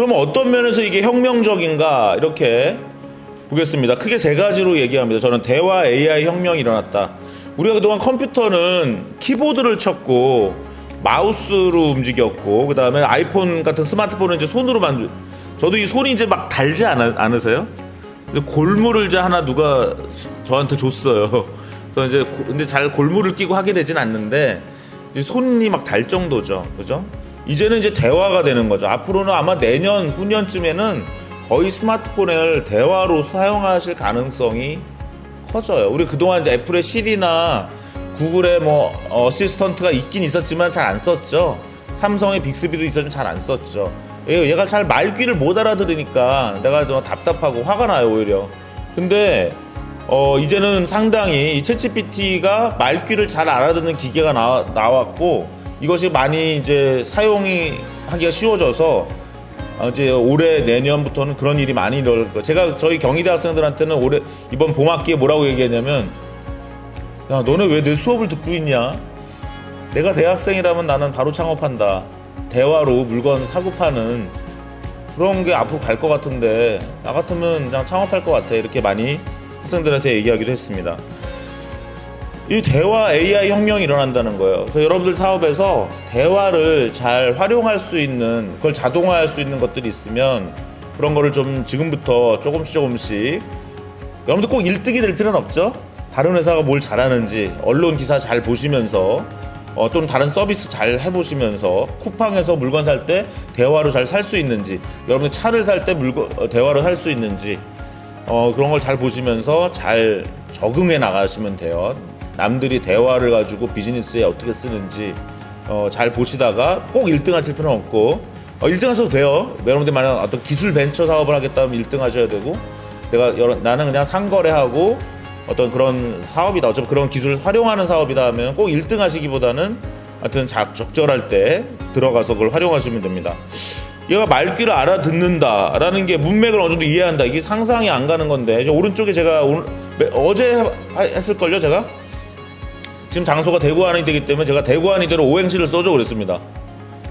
그러면 어떤 면에서 이게 혁명적인가 이렇게 보겠습니다. 크게 세 가지로 얘기합니다. 저는 대화 AI 혁명이 일어났다. 우리가 그동안 컴퓨터는 키보드를 쳤고 마우스로 움직였고 그 다음에 아이폰 같은 스마트폰은 이제 손으로 저도 이 손이 이제 막 달지 않으세요? 골무를 이제 하나 누가 저한테 줬어요. 그래서 이제 근데 잘 골무를 끼고 하게 되진 않는데 이제 손이 막 달 정도죠. 그죠? 이제는 이제 대화가 되는 거죠. 앞으로는 아마 내년, 후년쯤에는 거의 스마트폰을 대화로 사용하실 가능성이 커져요. 우리 그동안 이제 애플의 시리나 구글의 뭐 어시스턴트가 있긴 있었지만 잘 안 썼죠. 삼성의 빅스비도 있었지만 잘 안 썼죠. 얘가 잘 말귀를 못 알아들으니까 내가 좀 답답하고 화가 나요, 오히려. 근데 이제는 상당히 이 챗GPT가 말귀를 잘 알아듣는 기계가 나왔고 이것이 많이 이제 사용이 하기가 쉬워져서 이제 올해 내년부터는 그런 일이 많이 일어날 거예요. 제가 저희 경희대 학생들한테는 올해 이번 봄학기에 뭐라고 얘기했냐면, 야 너네 왜 내 수업을 듣고 있냐? 내가 대학생이라면 나는 바로 창업한다. 대화로 물건 사고 파는 그런 게 앞으로 갈 것 같은데 나 같으면 그냥 창업할 것 같아. 이렇게 많이 학생들한테 얘기하기도 했습니다. 이 대화 AI 혁명이 일어난다는 거예요. 그래서 여러분들 사업에서 대화를 잘 활용할 수 있는, 그걸 자동화할 수 있는 것들이 있으면 그런 거를 좀 지금부터 조금씩 여러분들 꼭 1등이 될 필요는 없죠. 다른 회사가 뭘 잘하는지 언론 기사 잘 보시면서 또는 다른 서비스 잘 해보시면서 쿠팡에서 물건 살 때 대화로 잘 살 수 있는지, 여러분들 차를 살 때 대화로 살 수 있는지 그런 걸 잘 보시면서 잘 적응해 나가시면 돼요. 남들이 대화를 가지고 비즈니스에 어떻게 쓰는지 잘 보시다가 꼭 1등 하실 필요는 없고 1등 하셔도 돼요. 여러분들 만약 어떤 기술 벤처 사업을 하겠다면 1등 하셔야 되고, 나는 그냥 상거래하고 어떤 그런 사업이다, 어차피 그런 기술을 활용하는 사업이다 하면 꼭 1등 하시기보다는 하여튼 적절할 때 들어가서 그걸 활용하시면 됩니다. 얘가 말귀를 알아듣는다라는 게 문맥을 어느 정도 이해한다, 이게 상상이 안 가는 건데, 오른쪽에 제가 어제 했을걸요. 제가 지금 장소가 대구안이 되기 때문에 제가 대구안이대로 오행시를 써줘 그랬습니다.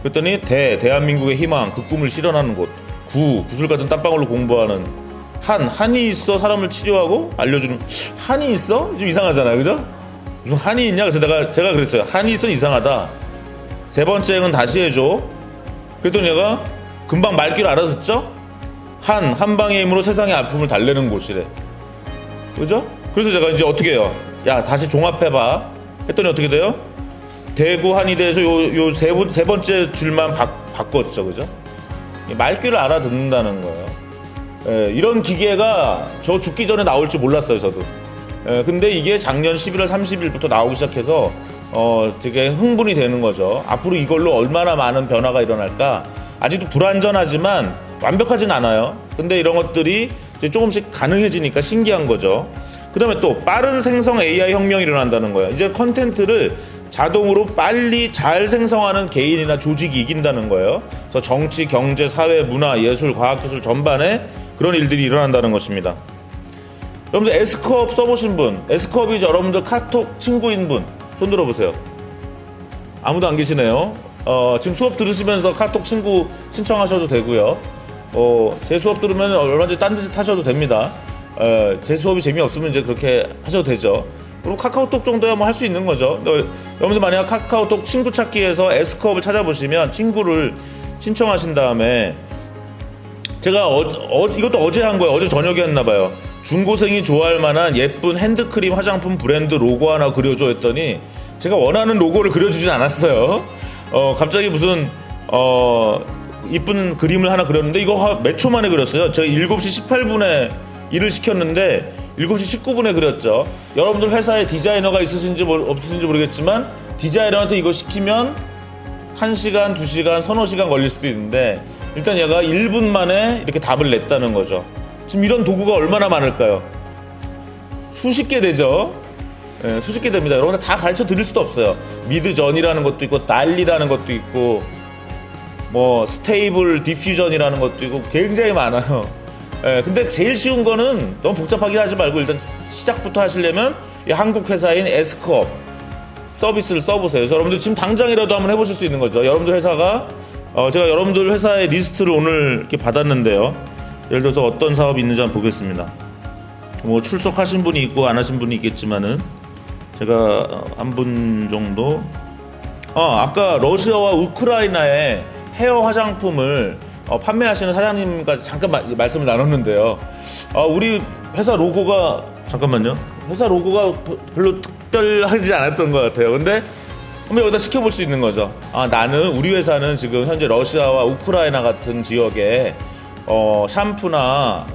그랬더니 대한민국의 희망, 그 꿈을 실현하는 곳. 구슬 같은 땀방울로 공부하는 한이 있어 사람을 치료하고 알려주는. 한이 있어? 좀 이상하잖아요, 그죠? 무슨 한이 있냐? 그래서 제가 그랬어요. 한이 있어 이상하다. 세 번째는 다시 해줘. 그랬더니 얘가 금방 말귀를 알아듣죠? 한방의 힘으로 세상의 아픔을 달래는 곳이래. 그죠? 그래서 제가 이제 어떻게 해요? 야, 다시 종합해봐. 했더니 어떻게 돼요? 대구 한의대에서 요 세 번째 줄만 바꿨죠. 그죠? 말귀를 알아듣는다는 거예요. 이런 기계가 저 죽기 전에 나올 줄 몰랐어요, 저도. 근데 이게 작년 11월 30일부터 나오기 시작해서 되게 흥분이 되는 거죠. 앞으로 이걸로 얼마나 많은 변화가 일어날까? 아직도 불완전하지만 완벽하진 않아요. 근데 이런 것들이 이제 조금씩 가능해지니까 신기한 거죠. 그 다음에 또 빠른 생성 AI 혁명이 일어난다는 거예요. 이제 컨텐츠를 자동으로 빨리 잘 생성하는 개인이나 조직이 이긴다는 거예요. 그래서 정치, 경제, 사회, 문화, 예술, 과학기술 전반에 그런 일들이 일어난다는 것입니다. 여러분들 S컵 써보신 분, S컵이 여러분들 카톡 친구인 분 손 들어보세요. 아무도 안 계시네요. 지금 수업 들으시면서 카톡 친구 신청하셔도 되고요. 제 수업 들으면 얼마든지 딴 듯이 하셔도 됩니다. 제 수업이 재미없으면 이제 그렇게 하셔도 되죠. 그리고 카카오톡 정도야 뭐 할 수 있는 거죠. 여러분들 만약 카카오톡 친구 찾기에서 S컵을 찾아보시면 친구를 신청하신 다음에, 제가 이것도 어제 한 거예요. 어제 저녁에 했나봐요. 중고생이 좋아할 만한 예쁜 핸드크림 화장품 브랜드 로고 하나 그려줘 했더니 제가 원하는 로고를 그려주진 않았어요. 갑자기 무슨 이쁜 그림을 하나 그렸는데 이거 몇 초 만에 그렸어요. 제가 7시 18분에 일을 시켰는데 7시 19분에 그렸죠. 여러분들 회사에 디자이너가 있으신지 없으신지 모르겠지만 디자이너한테 이거 시키면 1시간, 2시간, 서너 시간 걸릴 수도 있는데 일단 얘가 1분 만에 이렇게 답을 냈다는 거죠. 지금 이런 도구가 얼마나 많을까요? 수십 개 되죠. 수십 개 됩니다. 여러분들 다 가르쳐 드릴 수도 없어요. 미드전이라는 것도 있고 난리라는 것도 있고 뭐 스테이블 디퓨전이라는 것도 있고 굉장히 많아요. 근데 제일 쉬운 거는 너무 복잡하게 하지 말고 일단 시작부터 하시려면 이 한국 회사인 S컵 서비스를 써보세요. 그래서 여러분들 지금 당장이라도 한번 해보실 수 있는 거죠. 여러분들 회사가 제가 여러분들 회사의 리스트를 오늘 이렇게 받았는데요. 예를 들어서 어떤 사업이 있는지 한번 보겠습니다. 뭐 출석하신 분이 있고 안 하신 분이 있겠지만은 제가 한 분 정도 아까 러시아와 우크라이나의 헤어 화장품을 판매하시는 사장님까지 잠깐 말씀을 나눴는데요. 우리 회사 로고가 잠깐만요. 회사 로고가 별로 특별하지 않았던 것 같아요. 근데 한번 여기다 시켜볼 수 있는 거죠. 우리 회사는 지금 현재 러시아와 우크라이나 같은 지역에 샴푸나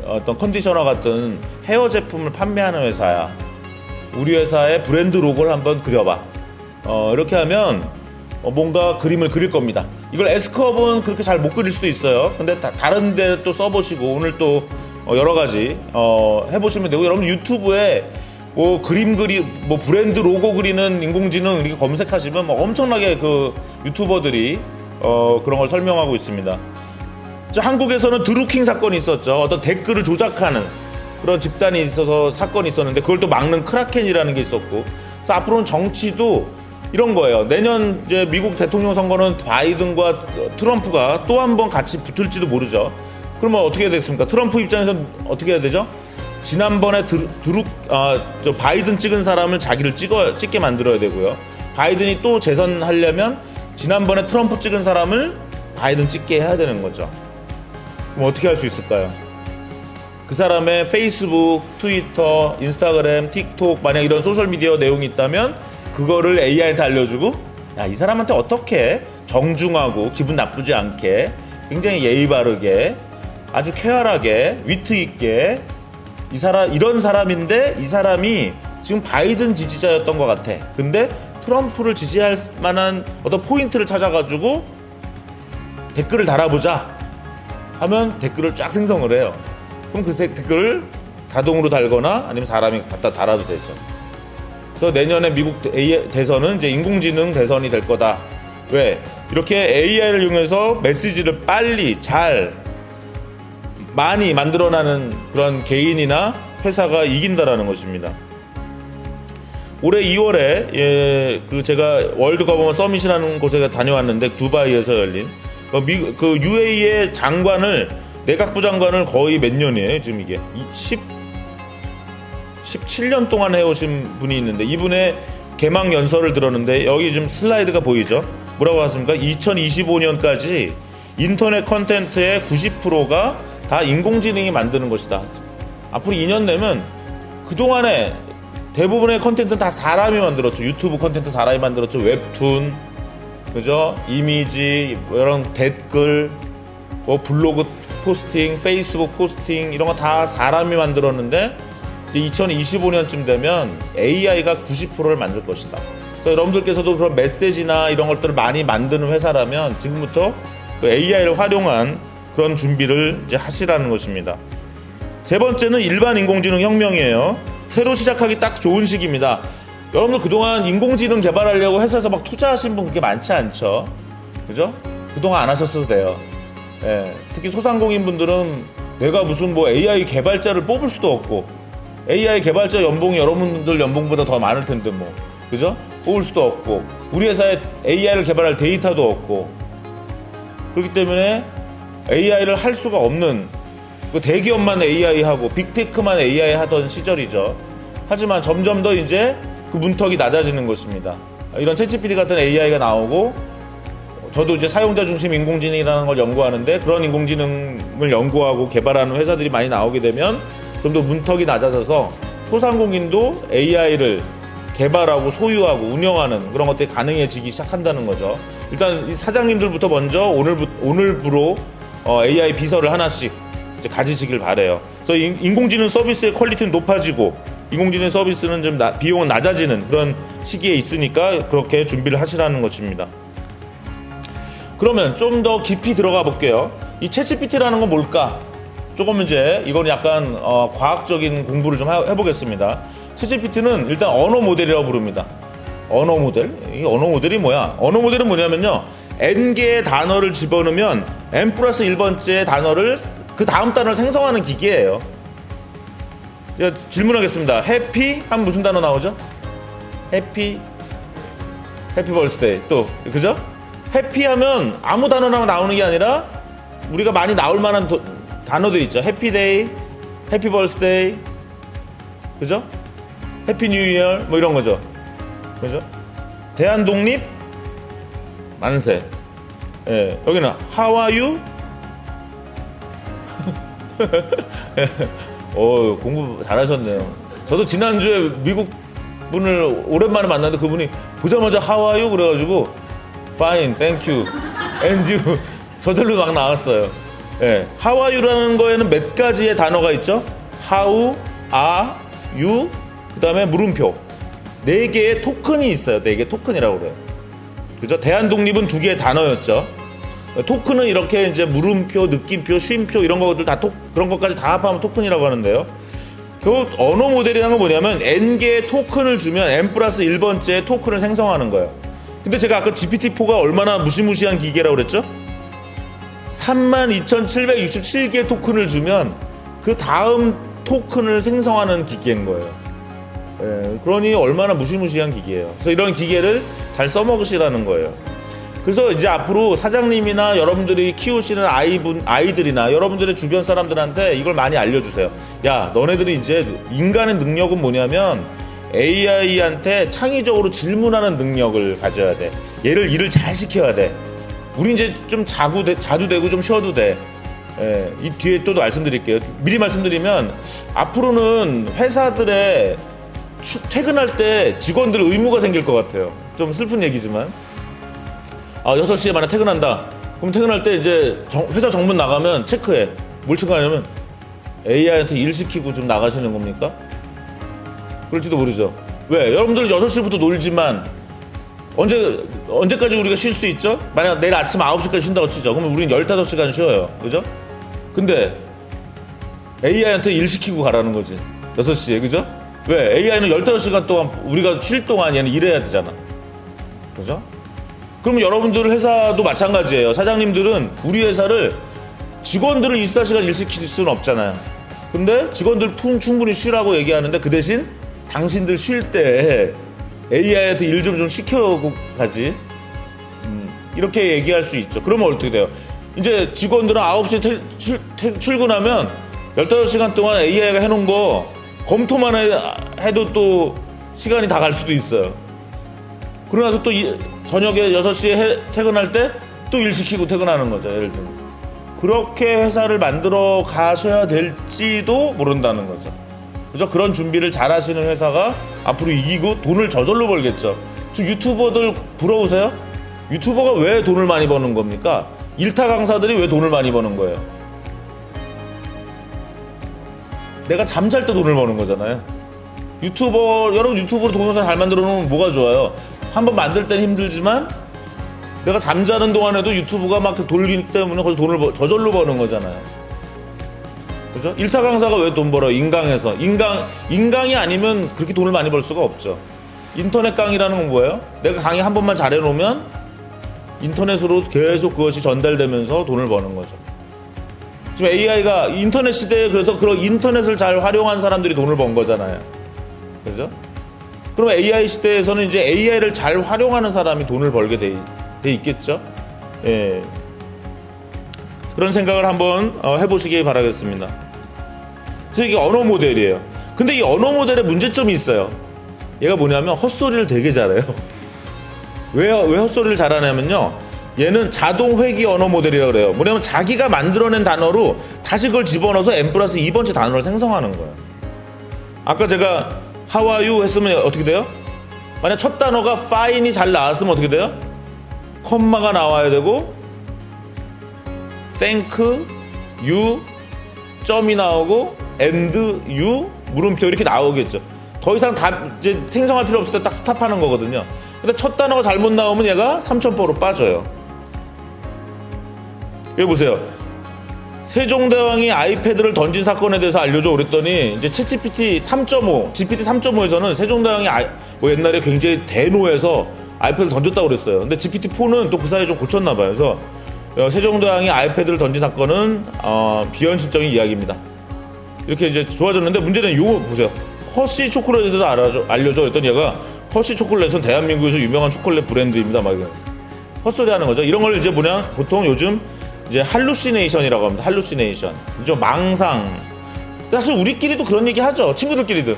어떤 컨디셔너 같은 헤어 제품을 판매하는 회사야. 우리 회사의 브랜드 로고를 한번 그려봐. 이렇게 하면 뭔가 그림을 그릴 겁니다. 이걸 S컵은 그렇게 잘 못 그릴 수도 있어요. 근데 다른 데 또 써보시고 오늘 또 여러 가지 해보시면 되고, 여러분 유튜브에 뭐 뭐 브랜드 로고 그리는 인공지능 이렇게 검색하시면 뭐 엄청나게 그 유튜버들이 그런 걸 설명하고 있습니다. 한국에서는 드루킹 사건이 있었죠. 어떤 댓글을 조작하는 그런 집단이 있어서 사건이 있었는데 그걸 또 막는 크라켄이라는 게 있었고, 그래서 앞으로는 정치도 이런 거예요. 내년 이제 미국 대통령 선거는 바이든과 트럼프가 또 한 번 같이 붙을지도 모르죠. 그러면 어떻게 해야 되겠습니까? 트럼프 입장에서는 어떻게 해야 되죠? 지난번에 바이든 찍은 사람을 자기를 찍게 만들어야 되고요. 바이든이 또 재선하려면 지난번에 트럼프 찍은 사람을 바이든 찍게 해야 되는 거죠. 그럼 어떻게 할 수 있을까요? 그 사람의 페이스북, 트위터, 인스타그램, 틱톡 만약 이런 소셜미디어 내용이 있다면 그거를 AI한테 알려주고, 이 사람한테 어떻게 정중하고 기분 나쁘지 않게 굉장히 예의 바르게 아주 쾌활하게 위트 있게 이런 사람인데 이 사람이 지금 바이든 지지자였던 것 같아. 근데 트럼프를 지지할 만한 어떤 포인트를 찾아가지고 댓글을 달아보자 하면 댓글을 쫙 생성을 해요. 그럼 그 댓글을 자동으로 달거나 아니면 사람이 갖다 달아도 되죠. 그래서 내년에 미국 대선은 이제 인공지능 대선이 될 거다. 왜? 이렇게 AI를 이용해서 메시지를 빨리 많이 만들어내는 그런 개인이나 회사가 이긴다라는 것입니다. 올해 2월에 제가 월드 거버먼 서밋이라는 곳에 다녀왔는데 두바이에서 열린 그 UAE의 내각부 장관을 거의 몇 년이에요 지금 이게 17년 동안 해오신 분이 있는데, 이분의 개막 연설을 들었는데 여기 지금 슬라이드가 보이죠? 뭐라고 하십니까? 2025년까지 인터넷 컨텐츠의 90%가 다 인공지능이 만드는 것이다. 앞으로 2년 내면 그동안에 대부분의 컨텐츠는 다 사람이 만들었죠. 유튜브 컨텐츠 사람이 만들었죠. 웹툰, 그죠? 이미지, 이런 댓글, 블로그 포스팅, 페이스북 포스팅 이런 거 다 사람이 만들었는데 이제 2025년쯤 되면 AI가 90%를 만들 것이다. 그래서 여러분들께서도 그런 메시지나 이런 것들을 많이 만드는 회사라면 지금부터 그 AI를 활용한 그런 준비를 이제 하시라는 것입니다. 세 번째는 일반 인공지능 혁명이에요. 새로 시작하기 딱 좋은 시기입니다. 여러분들 그동안 인공지능 개발하려고 회사에서 막 투자하신 분 그렇게 많지 않죠? 그죠? 그동안 안 하셨어도 돼요. 특히 소상공인 분들은 내가 무슨 AI 개발자를 뽑을 수도 없고, AI 개발자 연봉이 여러분들 연봉보다 더 많을 텐데 그죠? 뽑을 수도 없고, 우리 회사에 AI를 개발할 데이터도 없고, 그렇기 때문에 AI를 할 수가 없는, 대기업만 AI 하고 빅테크만 AI 하던 시절이죠. 하지만 점점 더 이제 그 문턱이 낮아지는 것입니다. 이런 챗GPT 같은 AI가 나오고, 저도 이제 사용자 중심 인공지능이라는 걸 연구하는데, 그런 인공지능을 연구하고 개발하는 회사들이 많이 나오게 되면 좀 더 문턱이 낮아져서 소상공인도 AI를 개발하고 소유하고 운영하는 그런 것들이 가능해지기 시작한다는 거죠. 일단 이 사장님들부터 먼저 오늘부로 AI 비서를 하나씩 이제 가지시길 바래요. 그래서 인공지능 서비스의 퀄리티는 높아지고 인공지능 서비스는 좀 비용은 낮아지는 그런 시기에 있으니까 그렇게 준비를 하시라는 것입니다. 그러면 좀 더 깊이 들어가 볼게요. 이 챗GPT라는 건 뭘까? 조금 이제 이건 약간 과학적인 공부를 좀 해보겠습니다. 챗GPT는 일단 언어 모델이라고 부릅니다. 언어 모델? 이 언어 모델이 뭐야? 언어 모델은 뭐냐면요, n개의 단어를 집어넣으면 n+1번째 단어를 그 다음 단어를 생성하는 기계예요. 질문하겠습니다. 해피 하면 무슨 단어 나오죠? 해피 버스데이. 또 그죠? 해피하면 아무 단어나 나오는 게 아니라 우리가 많이 나올 만한 단어들 있죠. 해피데이, 해피 벌스데이, 그죠? 해피 뉴 이어 뭐 이런 거죠. 그죠? 대한독립 만세. 예, 여기는 How are you? 공부 잘하셨네요. 저도 지난주에 미국 분을 오랜만에 만났는데 그분이 보자마자 How are you? 그래가지고 Fine, thank you, and you 저절로 막 나왔어요. 예, How are you라는 거에는 몇 가지의 단어가 있죠? How are you? 그 다음에 물음표 4개의 토큰이 있어요. 4개 토큰이라고 그래요. 그죠? 대한독립은 2개의 단어였죠. 토큰은 이렇게 이제 물음표, 느낌표, 쉼표 이런 것들 다 그런 것까지 다 합하면 토큰이라고 하는데요. 결국 언어 모델이라는 건 뭐냐면 n개의 토큰을 주면 n 플러스 1번째 토큰을 생성하는 거예요. 근데 제가 아까 GPT-4가 얼마나 무시무시한 기계라고 그랬죠? 32,767개의 토큰을 주면 그 다음 토큰을 생성하는 기계인 거예요. 예, 그러니 얼마나 무시무시한 기계예요. 그래서 이런 기계를 잘 써먹으시라는 거예요. 그래서 이제 앞으로 사장님이나 여러분들이 키우시는 아이들이나 여러분들의 주변 사람들한테 이걸 많이 알려주세요. 야, 너네들이 이제 인간의 능력은 뭐냐면 AI한테 창의적으로 질문하는 능력을 가져야 돼. 얘를 일을 잘 시켜야 돼. 우리 이제 좀 자도 되고 좀 쉬어도 돼. 예, 이 뒤에 또 말씀드릴게요. 미리 말씀드리면 앞으로는 회사들의 퇴근할 때 직원들 의무가 생길 것 같아요. 좀 슬픈 얘기지만 6시에 만약 퇴근한다. 그럼 퇴근할 때 이제 회사 정문 나가면 체크해. 뭘 체크하냐면 AI한테 일 시키고 좀 나가시는 겁니까? 그럴지도 모르죠. 왜? 여러분들 6시부터 놀지만 언제까지 우리가 쉴 수 있죠? 만약 내일 아침 9시까지 쉰다고 치죠. 그러면 우리는 15시간 쉬어요. 그죠? 근데 AI한테 일 시키고 가라는 거지. 6시에. 그죠? 왜? AI는 15시간 동안 우리가 쉴 동안 얘는 일해야 되잖아. 그죠? 그럼 여러분들 회사도 마찬가지예요. 사장님들은 우리 회사를 직원들을 24시간 일 시킬 수는 없잖아요. 근데 직원들 충분히 쉬라고 얘기하는데 그 대신 당신들 쉴 때 AI한테 일 좀 시켜고 가지. 이렇게 얘기할 수 있죠. 그러면 어떻게 돼요? 이제 직원들은 9시에 출근하면 15시간 동안 AI가 해놓은 거 검토만 해도 또 시간이 다 갈 수도 있어요. 그러고 나서 또 저녁에 6시에 퇴근할 때 또 일 시키고 퇴근하는 거죠. 예를 들면 그렇게 회사를 만들어 가셔야 될지도 모른다는 거죠. 그죠? 그런 준비를 잘 하시는 회사가 앞으로 이기고 돈을 저절로 벌겠죠. 지금 유튜버들 부러우세요? 유튜버가 왜 돈을 많이 버는 겁니까? 일타 강사들이 왜 돈을 많이 버는 거예요? 내가 잠잘 때 돈을 버는 거잖아요. 여러분 유튜브로 동영상 잘 만들어 놓으면 뭐가 좋아요? 한번 만들 땐 힘들지만 내가 잠자는 동안에도 유튜브가 막 돌리기 때문에 거기서 돈을 저절로 버는 거잖아요. 그죠? 일타 강사가 왜 돈 벌어요? 인강에서. 인강이 아니면 그렇게 돈을 많이 벌 수가 없죠. 인터넷 강의라는 건 뭐예요? 내가 강의 한 번만 잘 해놓으면 인터넷으로 계속 그것이 전달되면서 돈을 버는 거죠. 지금 AI가 인터넷 시대에 그래서 그런 인터넷을 잘 활용한 사람들이 돈을 번 거잖아요. 그죠? 그럼 AI 시대에서는 이제 AI를 잘 활용하는 사람이 돈을 벌게 돼 있겠죠? 예. 그런 생각을 한번 해보시기 바라겠습니다. 그래서 이게 언어 모델이에요. 근데 이 언어 모델에 문제점이 있어요. 얘가 뭐냐면 헛소리를 되게 잘해요. 왜 헛소리를 잘하냐면요. 얘는 자동 회귀 언어 모델이라고 그래요. 뭐냐면 자기가 만들어낸 단어로 다시 그걸 집어넣어서 n 플러스 2번째 단어를 생성하는 거예요. 아까 제가 How are you 했으면 어떻게 돼요? 만약 첫 단어가 fine이 잘 나왔으면 어떻게 돼요? 컴마가 나와야 되고 thank you 점이 나오고 and you 물음표 이렇게 나오겠죠. 더 이상 다 이제 생성할 필요 없을 때 딱 스탑하는 거거든요. 근데 첫 단어가 잘못 나오면 얘가 3,000%로 빠져요. 여기 보세요. 세종대왕이 아이패드를 던진 사건에 대해서 알려줘 그랬더니 이제 GPT 3.5에서는 세종대왕이 뭐 옛날에 굉장히 대노해서 아이패드를 던졌다고 그랬어요. 근데 GPT-4는 또 그 사이에 좀 고쳤나 봐요. 그래서 세종대왕이 아이패드를 던진 사건은 비현실적인 이야기입니다. 이렇게 이제 좋아졌는데 문제는 이거 보세요. 허쉬 초콜릿에 대해서 알려줘 그랬더니 얘가 허쉬 초콜릿은 대한민국에서 유명한 초콜릿 브랜드입니다. 막 이거. 헛소리 하는 거죠. 이런 걸 이제 뭐냐, 보통 요즘 이제 할루시네이션이라고 합니다. 할루시네이션. 좀 망상. 사실 우리끼리도 그런 얘기 하죠. 친구들끼리도.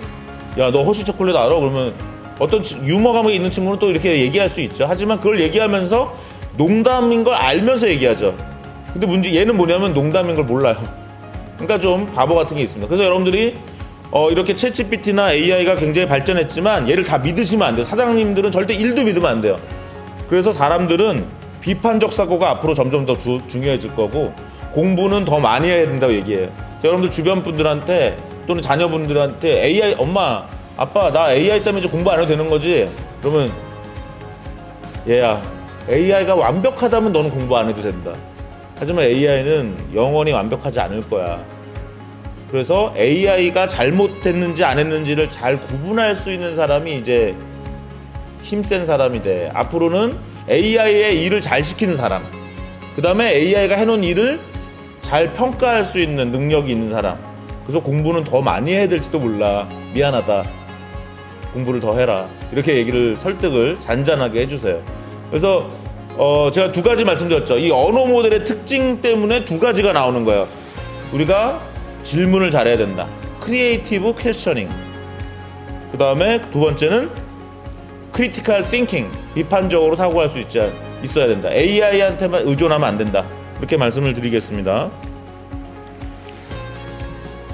야, 너 허쉬 초콜릿 알아? 그러면 어떤 유머 감각이 있는 친구는 또 이렇게 얘기할 수 있죠. 하지만 그걸 얘기하면서 농담인 걸 알면서 얘기하죠. 근데 문제, 얘는 뭐냐면 농담인 걸 몰라요. 그러니까 좀 바보 같은 게 있습니다. 그래서 여러분들이 이렇게 챗GPT나 AI가 굉장히 발전했지만 얘를 다 믿으시면 안 돼요. 사장님들은 절대 1도 믿으면 안 돼요. 그래서 사람들은 비판적 사고가 앞으로 점점 더 중요해질 거고, 공부는 더 많이 해야 된다고 얘기해요. 여러분들 주변 분들한테 또는 자녀분들한테 AI, 엄마, 아빠, 나 AI 때문에 이제 공부 안 해도 되는 거지? 그러면 얘야, AI가 완벽하다면 너는 공부 안 해도 된다. 하지만 AI는 영원히 완벽하지 않을 거야. 그래서 AI가 잘못했는지 안 했는지를 잘 구분할 수 있는 사람이 이제 힘센 사람이 돼. 앞으로는 AI의 일을 잘 시키는 사람, 그 다음에 AI가 해놓은 일을 잘 평가할 수 있는 능력이 있는 사람. 그래서 공부는 더 많이 해야 될지도 몰라. 미안하다. 공부를 더 해라. 이렇게 얘기를, 설득을 잔잔하게 해주세요. 그래서 제가 두 가지 말씀드렸죠. 이 언어 모델의 특징 때문에 두 가지가 나오는 거예요. 우리가 질문을 잘해야 된다. 크리에이티브 퀘스처닝. 그 다음에 두 번째는 크리티컬 띵킹. 비판적으로 사고할 수 있어야 된다. AI한테만 의존하면 안 된다. 이렇게 말씀을 드리겠습니다.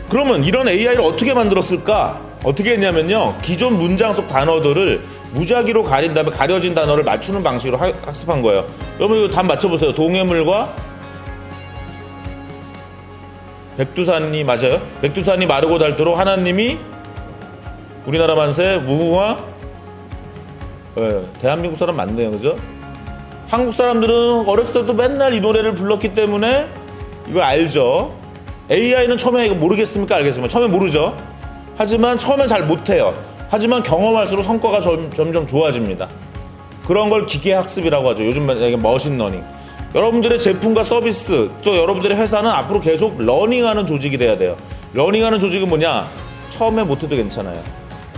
그러면 이런 AI를 어떻게 만들었을까? 어떻게 했냐면요, 기존 문장 속 단어들을 무작위로 가린 다음에 가려진 단어를 맞추는 방식으로 학습한 거예요. 여러분 이거 답 맞춰보세요. 동해물과 백두산이 맞아요? 백두산이 마르고 닳도록 하나님이 우리나라 만세 무궁화. 대한민국 사람 맞네요, 그죠? 한국 사람들은 어렸을 때도 맨날 이 노래를 불렀기 때문에 이거 알죠. AI는 처음에 이거 모르겠습니까? 알겠습니까? 처음에 모르죠. 하지만 처음엔 잘 못해요. 하지만 경험할수록 성과가 점점 좋아집니다. 그런 걸 기계학습이라고 하죠. 요즘 머신러닝. 여러분들의 제품과 서비스, 또 여러분들의 회사는 앞으로 계속 러닝하는 조직이 돼야 돼요. 러닝하는 조직은 뭐냐? 처음에 못해도 괜찮아요.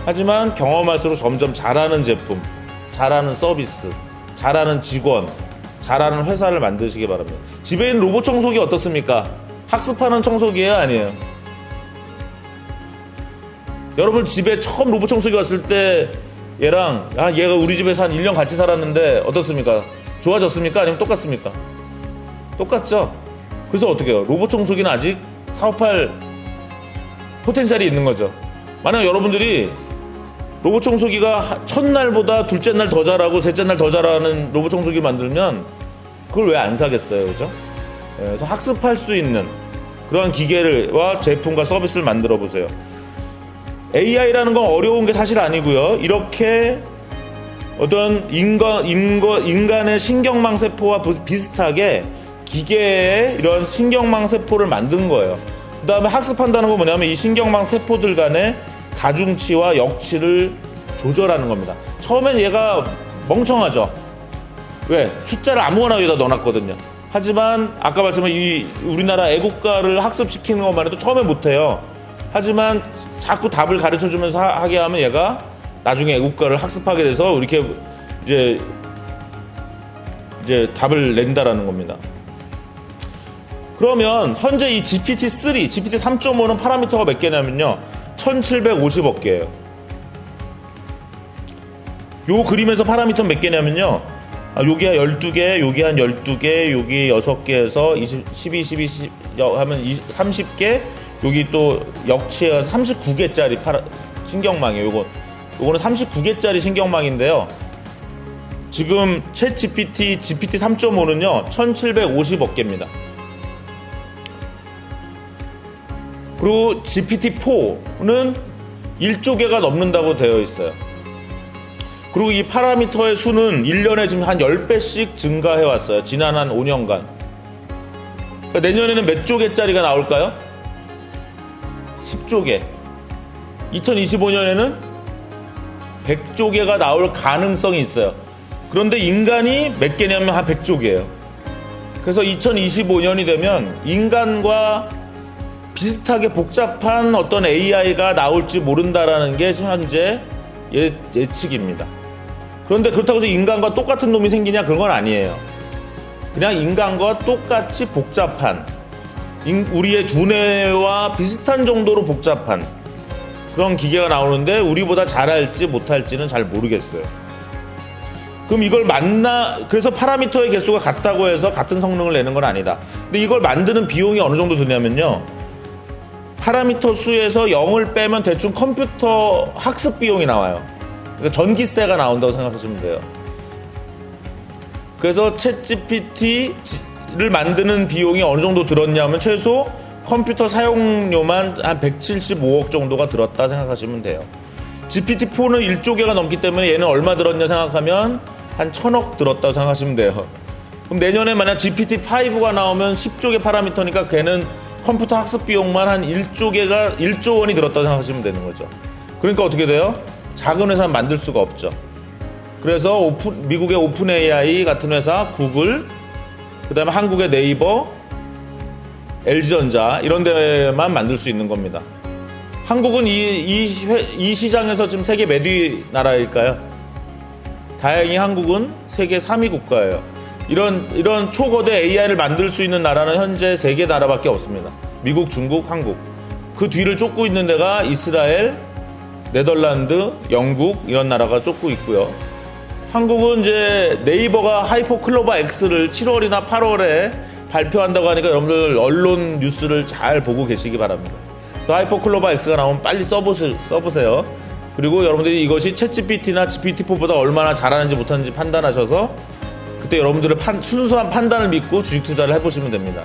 하지만 경험할수록 점점 잘하는 제품, 잘하는 서비스, 잘하는 직원, 잘하는 회사를 만드시기 바랍니다. 집에 있는 로봇 청소기 어떻습니까? 학습하는 청소기예요, 아니에요? 여러분 집에 처음 로봇 청소기 왔을 때 얘랑 얘가 우리 집에서 한 1년 같이 살았는데 어떻습니까? 좋아졌습니까? 아니면 똑같습니까? 똑같죠? 그래서 어떻게 해요? 로봇 청소기는 아직 사업할 포텐셜이 있는 거죠. 만약 여러분들이 로봇 청소기가 첫날보다 둘째 날 더 잘하고 셋째 날 더 잘하는 로봇 청소기 만들면 그걸 왜 안 사겠어요, 그죠? 그래서 학습할 수 있는 그러한 기계와 제품과 서비스를 만들어 보세요. AI라는 건 어려운 게 사실 아니고요. 이렇게 어떤 인간의 신경망 세포와 비슷하게 기계의 이런 신경망 세포를 만든 거예요. 그 다음에 학습한다는 건 뭐냐면 이 신경망 세포들 간의 가중치와 역치를 조절하는 겁니다. 처음엔 얘가 멍청하죠. 왜? 숫자를 아무거나 여기다 넣어놨거든요. 하지만 아까 말씀한 이 우리나라 애국가를 학습시키는 것만 해도 처음에 못해요. 하지만 자꾸 답을 가르쳐주면서 하게 하면 얘가 나중에 애국가를 학습하게 돼서 이렇게 이제 답을 낸다라는 겁니다. 그러면 현재 이 GPT-3, GPT 3.5는 파라미터가 몇 개냐면요, 1750억 개예요. 요 그림에서 파라미터는 몇 개냐면요, 여기 한 12개, 여기 한 12개, 여기 6개에서 12, 12 하면 30개, 여기 또 역치가 39개짜리 신경망이에요. 요거는 39개짜리 신경망인데요. 지금 챗 GPT 3.5는요 1750억 개입니다. 그리고 GPT-4는 1조 개가 넘는다고 되어 있어요. 그리고 이 파라미터의 수는 1년에 지금 한 10배씩 증가해 왔어요. 지난 한 5년간. 그러니까 내년에는 몇 조 개짜리가 나올까요? 10조 개. 2025년에는 100조 개가 나올 가능성이 있어요. 그런데 인간이 몇 개냐면 한 100조 개예요. 그래서 2025년이 되면 인간과 비슷하게 복잡한 어떤 AI가 나올지 모른다라는 게 현재 예측입니다. 그런데 그렇다고 해서 인간과 똑같은 놈이 생기냐? 그런 건 아니에요. 그냥 인간과 똑같이 복잡한, 우리의 두뇌와 비슷한 정도로 복잡한 그런 기계가 나오는데 우리보다 잘할지 못할지는 잘 모르겠어요. 그럼 이걸 그래서 파라미터의 개수가 같다고 해서 같은 성능을 내는 건 아니다. 근데 이걸 만드는 비용이 어느 정도 드냐면요, 파라미터 수에서 0을 빼면 대충 컴퓨터 학습 비용이 나와요. 그러니까 전기세가 나온다고 생각하시면 돼요. 그래서 챗GPT를 만드는 비용이 어느 정도 들었냐면 최소 컴퓨터 사용료만 한 175억 정도가 들었다 생각하시면 돼요. GPT-4는 1조 개가 넘기 때문에 얘는 얼마 들었냐 생각하면 한 1000억 들었다고 생각하시면 돼요. 그럼 내년에 만약 GPT-5가 나오면 10조 개 파라미터니까 걔는 컴퓨터 학습 비용만 한 1조 원이 들었다고 생각하시면 되는 거죠. 그러니까 어떻게 돼요? 작은 회사는 만들 수가 없죠. 그래서 미국의 오픈 AI 같은 회사, 구글, 그 다음에 한국의 네이버, LG전자 이런 데만 만들 수 있는 겁니다. 한국은 이 시장에서 지금 세계 몇 위 나라일까요? 다행히 한국은 세계 3위 국가예요. 이런 초거대 AI를 만들 수 있는 나라는 현재 3개 나라밖에 없습니다. 미국, 중국, 한국. 그 뒤를 쫓고 있는 데가 이스라엘, 네덜란드, 영국 이런 나라가 쫓고 있고요. 한국은 이제 네이버가 하이퍼클로바 X를 7월이나 8월에 발표한다고 하니까 여러분들 언론 뉴스를 잘 보고 계시기 바랍니다. 그래서 하이퍼클로바 X가 나오면 빨리 써보세요. 그리고 여러분들이 이것이 챗GPT나 GPT-4보다 얼마나 잘하는지 못하는지 판단하셔서 그때 여러분들의 순수한 판단을 믿고 주식 투자를 해보시면 됩니다.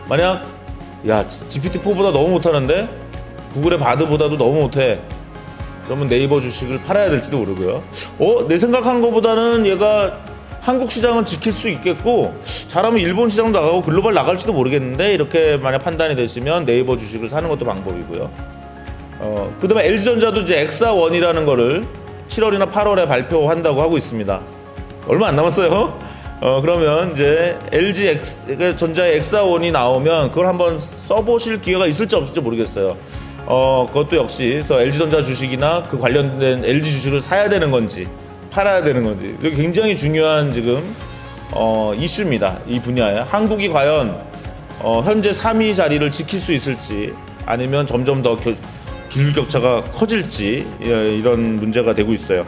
만약 GPT-4보다 너무 못하는데 구글의 바드보다도 너무 못해, 그러면 네이버 주식을 팔아야 될지도 모르고요. 내 생각한 것보다는 얘가 한국 시장은 지킬 수 있겠고 잘하면 일본 시장도 나가고 글로벌 나갈지도 모르겠는데, 이렇게 만약 판단이 되시면 네이버 주식을 사는 것도 방법이고요. 그 다음에 LG전자도 이제 엑사1이라는 거를 7월이나 8월에 발표한다고 하고 있습니다. 얼마 안 남았어요. 그러면 이제 LG전자의 엑사1이 나오면 그걸 한번 써보실 기회가 있을지 없을지 모르겠어요. 그것도 역시 그래서 LG전자 주식이나 그 관련된 LG 주식을 사야 되는 건지 팔아야 되는 건지, 이게 굉장히 중요한 지금 이슈입니다. 이 분야에 한국이 과연 현재 3위 자리를 지킬 수 있을지, 아니면 점점 더 기술 격차가 커질지, 이런 문제가 되고 있어요.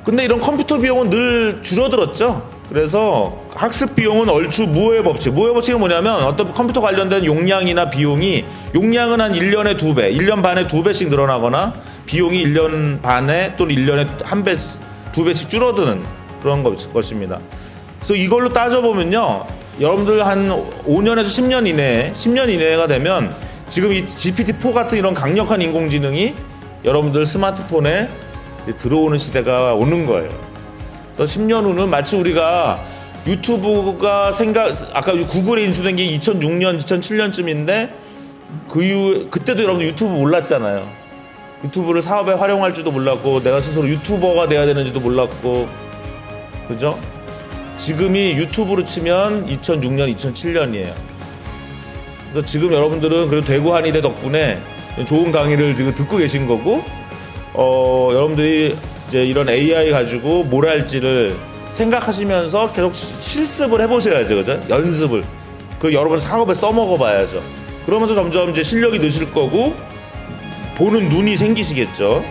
근데 이런 컴퓨터 비용은 늘 줄어들었죠. 그래서 학습 비용은 얼추 무호의 법칙. 무호의 법칙은 뭐냐면 어떤 컴퓨터 관련된 용량이나 비용이, 용량은 한 1년에 2배, 1년 반에 2배씩 늘어나거나 비용이 1년 반에 또는 1년에 2배씩 줄어드는 그런 것입니다. 그래서 이걸로 따져보면요, 여러분들 한 5년에서 10년 이내가 되면 지금 이 GPT-4 같은 이런 강력한 인공지능이 여러분들 스마트폰에 이제 들어오는 시대가 오는 거예요. 그래서 10년 후는 마치 우리가 유튜브가 아까 구글에 인수된 게 2006년, 2007년쯤인데 그때도 여러분 유튜브 몰랐잖아요. 유튜브를 사업에 활용할 줄도 몰랐고 내가 스스로 유튜버가 돼야 되는지도 몰랐고, 그죠? 지금이 유튜브로 치면 2006년, 2007년이에요. 그래서 지금 여러분들은 그래도 대구 한의대 덕분에 좋은 강의를 지금 듣고 계신 거고, 여러분들이 이제 이런 AI 가지고 뭘 할지를 생각하시면서 계속 실습을 해보셔야죠, 그죠? 연습을. 그 여러분 사업에 써먹어봐야죠. 그러면서 점점 이제 실력이 느실 거고 보는 눈이 생기시겠죠.